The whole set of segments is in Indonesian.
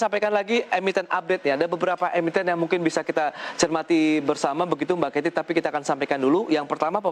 Sampaikan lagi emiten update ya. Ada beberapa emiten yang mungkin bisa kita cermati bersama begitu Mbak Kety, tapi kita akan sampaikan dulu. Yang pertama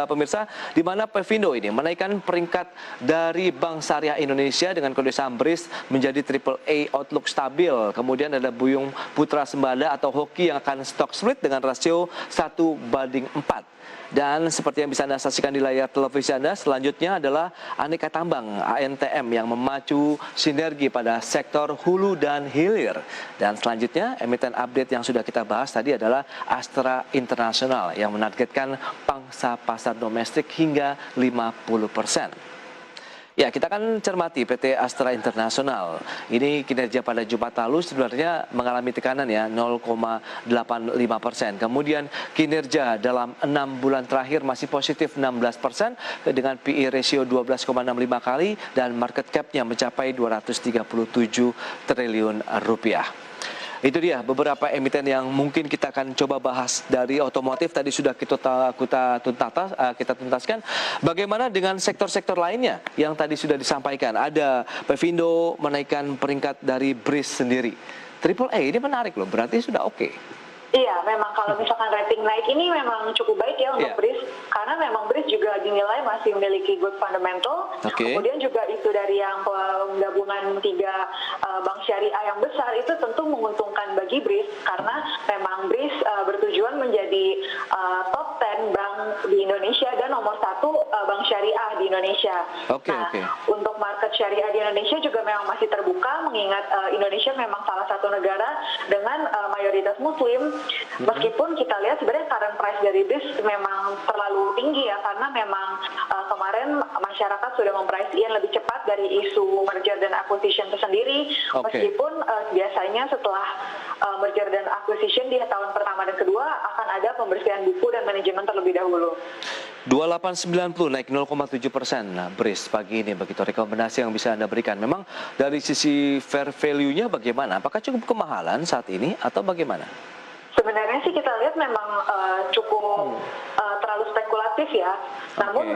pemirsa, di mana Pevindo ini menaikkan peringkat dari Bank Syariah Indonesia dengan kode saham BRIS menjadi AAA outlook stabil. Kemudian ada Buyung Putra Sembada atau Hoki yang akan stock split dengan rasio 1:4. Dan seperti yang bisa Anda saksikan di layar televisi Anda, selanjutnya adalah Aneka Tambang ANTM yang memacu sinergi pada sektor hulu dan hilir. Dan selanjutnya emiten update yang sudah kita bahas tadi adalah Astra International yang menargetkan pangsa pasar domestik hingga 50%. Ya, kita akan cermati PT Astra International. Ini kinerja pada Jumat lalu sebenarnya mengalami tekanan ya 0,85%. Kemudian kinerja dalam 6 bulan terakhir masih positif 16% dengan PE ratio 12,65 kali dan market cap-nya mencapai 237 triliun rupiah. Itu dia beberapa emiten yang mungkin kita akan coba bahas dari otomotif. Tadi sudah kita tuntaskan. Bagaimana dengan sektor-sektor lainnya yang tadi sudah disampaikan? Ada Pevindo menaikkan peringkat dari BRIS sendiri. AAA ini menarik loh, berarti sudah oke. Iya, memang kalau misalkan rating naik ini memang cukup baik ya untuk BRIS, karena memang BRIS juga dinilai masih memiliki good fundamental. Kemudian juga itu dari yang penggabungan 3 bank syariah yang besar itu tentu menguntungkan bagi BRIS, karena memang BRIS bertujuan menjadi top 10 bank di Indonesia dan nomor 1 bank syariah di Indonesia. Untuk market syariah di Indonesia juga memang masih terbuka, mengingat Indonesia memang salah satu negara dengan mayoritas Muslim. Meskipun kita lihat sebenarnya current price dari BRIS memang terlalu tinggi ya, karena memang kemarin masyarakat sudah memprice in lebih cepat dari isu merger dan acquisition itu sendiri. Meskipun biasanya setelah merger dan acquisition di tahun pertama dan kedua akan ada pembersihan buku dan manajemen terlebih dahulu. 2890 naik 0,7%. Nah, BRIS pagi ini begitu rekomendasi yang bisa Anda berikan. Memang dari sisi fair value-nya bagaimana? Apakah cukup kemahalan saat ini atau bagaimana? Sebenarnya sih kita lihat memang cukup terlalu spekulatif ya. Namun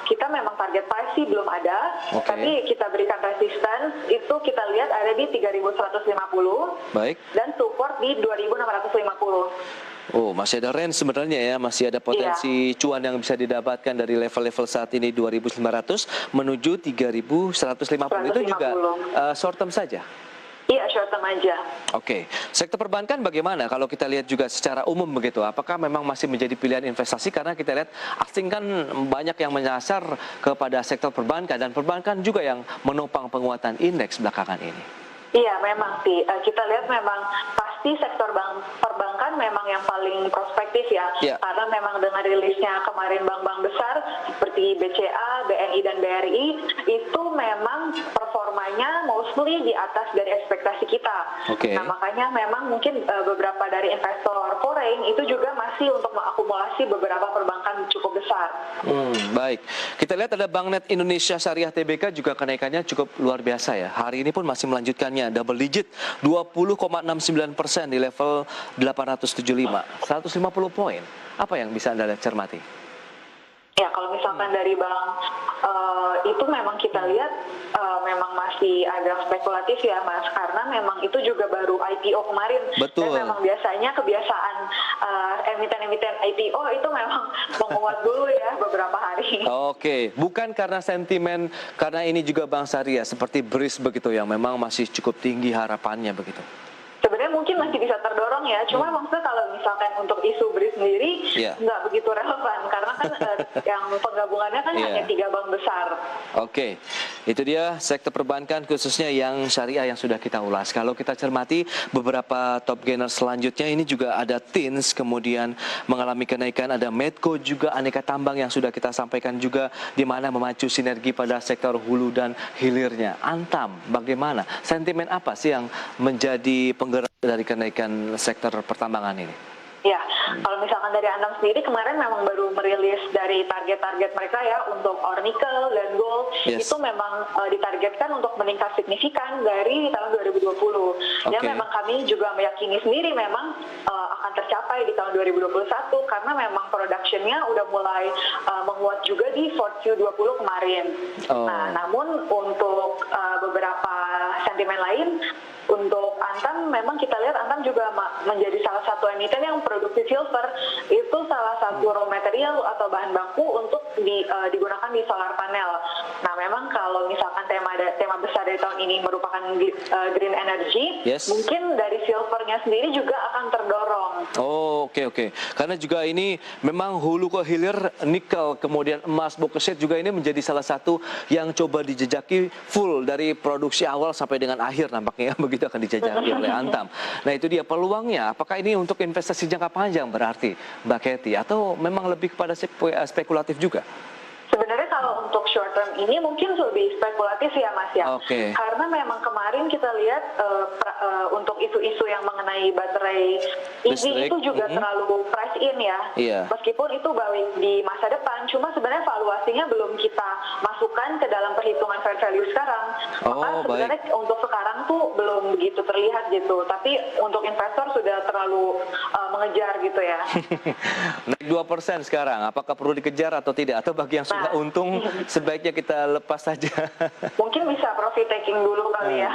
kita memang target price sih belum ada. Tapi kita berikan resistance itu kita lihat ada di 3.150. Dan support di 2.650. Oh, masih ada range sebenarnya ya, masih ada potensi cuan yang bisa didapatkan dari level-level saat ini 2.900 menuju 3.150. Itu juga short term saja? Iya, short term aja. Sektor perbankan bagaimana kalau kita lihat juga secara umum begitu? Apakah memang masih menjadi pilihan investasi? Karena kita lihat asing kan banyak yang menyasar kepada sektor perbankan dan perbankan juga yang menopang penguatan indeks belakangan ini. Iya, memang sih. Kita lihat memang pasti sektor perbankan memang yang paling prospektif ya. Karena memang dengan rilisnya kemarin bank-bank besar seperti BCA, BNI, dan BRI, itu memang performanya mostly di atas dari ekspektasi kita. Nah, makanya memang mungkin beberapa dari investor foreign itu juga masih untuk mengakumulasi beberapa perbankan cukup besar. Baik. Kita lihat ada Banknet Indonesia Syariah Tbk juga kenaikannya cukup luar biasa ya. Hari ini pun masih melanjutkannya double digit 20,69% di level 875, 150 poin. Apa yang bisa Anda cermati? Ya, kalau misalkan dari bank itu memang kita lihat memang masih agak spekulatif ya Mas, karena memang itu juga baru IPO kemarin. Dan memang biasanya kebiasaan emiten-emiten IPO itu memang menguat dulu ya beberapa hari. Bukan karena sentimen, karena ini juga bank syariah seperti BRIS begitu yang memang masih cukup tinggi harapannya begitu. Sebenarnya mungkin masih bisa terdorong ya, cuma maksudnya kalau misalkan untuk isu BRIS sendiri nggak begitu relevan, karena kan yang penggabungannya kan hanya 3 bank besar. Itu dia sektor perbankan khususnya yang syariah yang sudah kita ulas. Kalau kita cermati beberapa top gainer selanjutnya ini juga ada TINS, kemudian mengalami kenaikan, ada Medco juga, Aneka Tambang yang sudah kita sampaikan juga, di mana memacu sinergi pada sektor hulu dan hilirnya. Antam, bagaimana? Sentimen apa sih yang menjadi penggerak dari kenaikan sektor pertambangan ini? Ya, kalau misalkan dari Antam sendiri kemarin memang baru merilis dari target-target mereka ya untuk ore nickel dan gold. Itu memang ditargetkan untuk meningkat signifikan dari tahun 2020. Dan memang kami juga meyakini sendiri memang akan tercapai di tahun 2021 karena memang production-nya udah mulai menguat juga di 4Q20 kemarin. Nah, namun untuk beberapa sentimen lain untuk Antam memang kita lihat Antam juga menjadi salah satu emiten yang produksi silver, itu salah satu raw material atau bahan baku untuk digunakan di solar panel. Nah memang kalau misalkan tema besar dari tahun ini merupakan green energy, mungkin dari silvernya sendiri juga akan terdorong. Oh, oke. Karena juga ini memang hulu ke hilir nikel, kemudian emas, bauxite juga ini menjadi salah satu yang coba dijejaki full dari produksi awal sampai dengan akhir nampaknya begitu akan dijejaki oleh Antam. Nah itu dia peluangnya. Apakah ini untuk investasi jangka panjang berarti Mbak Katie atau memang lebih kepada spekulatif juga? Sebenarnya kalau untuk short term ini mungkin lebih spekulatif ya Mas ya. Karena memang kemarin kita lihat untuk isu-isu yang mengenai baterai EV itu juga terlalu price in ya. Meskipun itu baik di masa depan, cuma sebenarnya valuasinya belum kita masukkan ke dalam perhitungan fair value sekarang. Maka sebenarnya untuk sekarang tuh belum begitu terlihat gitu. Tapi untuk investor sudah terlalu mengejar gitu ya. Naik 2% sekarang, apakah perlu dikejar atau tidak? Atau bagi yang sudah untung sebaiknya kita lepas saja? Mungkin bisa profit taking dulu kali ya.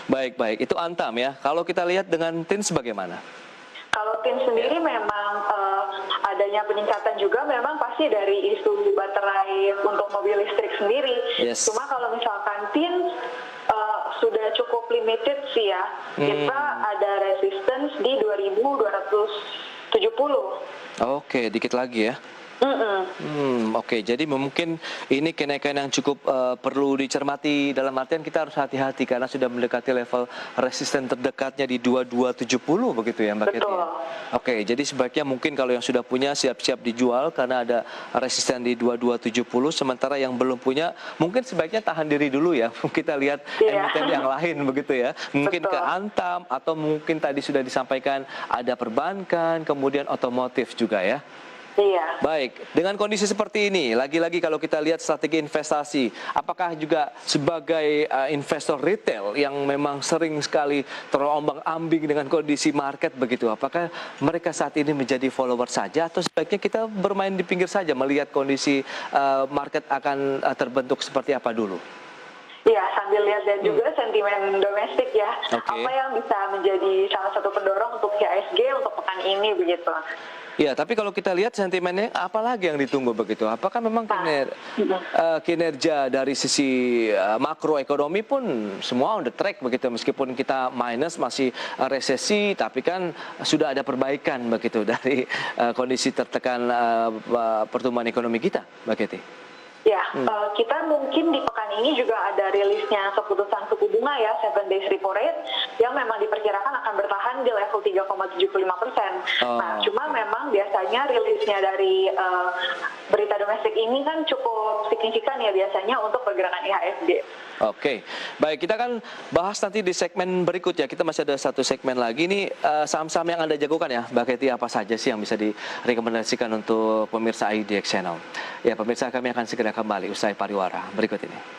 Baik. Itu Antam ya. Kalau kita lihat dengan TINS bagaimana? Kalau TINS sendiri memang adanya peningkatan juga memang pasti dari isu baterai untuk mobil listrik sendiri. Cuma kalau misalkan TINS sudah cukup limited sih ya. Kita ada resistance di 2270. Oke, dikit lagi ya. Oke, jadi mungkin ini kenaikan yang cukup perlu dicermati, dalam artian kita harus hati-hati karena sudah mendekati level resisten terdekatnya di 2270 begitu ya Mbak Katie. Oke, jadi sebaiknya mungkin kalau yang sudah punya siap-siap dijual karena ada resisten di 2270, sementara yang belum punya mungkin sebaiknya tahan diri dulu ya. Kita lihat emiten yang lain begitu ya. Mungkin ke Antam atau mungkin tadi sudah disampaikan ada perbankan, kemudian otomotif juga ya. Baik, dengan kondisi seperti ini, lagi-lagi kalau kita lihat strategi investasi, apakah juga sebagai investor retail yang memang sering sekali terombang-ambing dengan kondisi market begitu, apakah mereka saat ini menjadi follower saja atau sebaiknya kita bermain di pinggir saja melihat kondisi market akan terbentuk seperti apa dulu? Iya, sambil lihat dan juga sentimen domestik ya. Apa yang bisa menjadi salah satu pendorong untuk IHSG untuk pekan ini begitu. Ya, tapi kalau kita lihat sentimennya, apa lagi yang ditunggu begitu? Apakah memang kinerja dari sisi makroekonomi pun semua on the track begitu, meskipun kita minus masih resesi, tapi kan sudah ada perbaikan begitu dari kondisi tertekan pertumbuhan ekonomi kita, Mbak Katie? Ya, kita mungkin di pekan ini juga ada rilisnya keputusan suku bunga ya, 7 days repo rate, yang memang diperkirakan akan bertahan di level 3,75%. Nah, cuma memang biasanya rilisnya dari berita domestik ini kan cukup signifikan ya biasanya untuk pergerakan IHSG. Oke, baik, kita akan bahas nanti di segmen berikut ya. Kita masih ada satu segmen lagi nih, saham-saham yang Anda jagokan ya, Mbak Katie, apa saja sih yang bisa direkomendasikan untuk pemirsa IDX Channel? Ya, pemirsa, kami akan segera kembali usai pariwara berikut ini.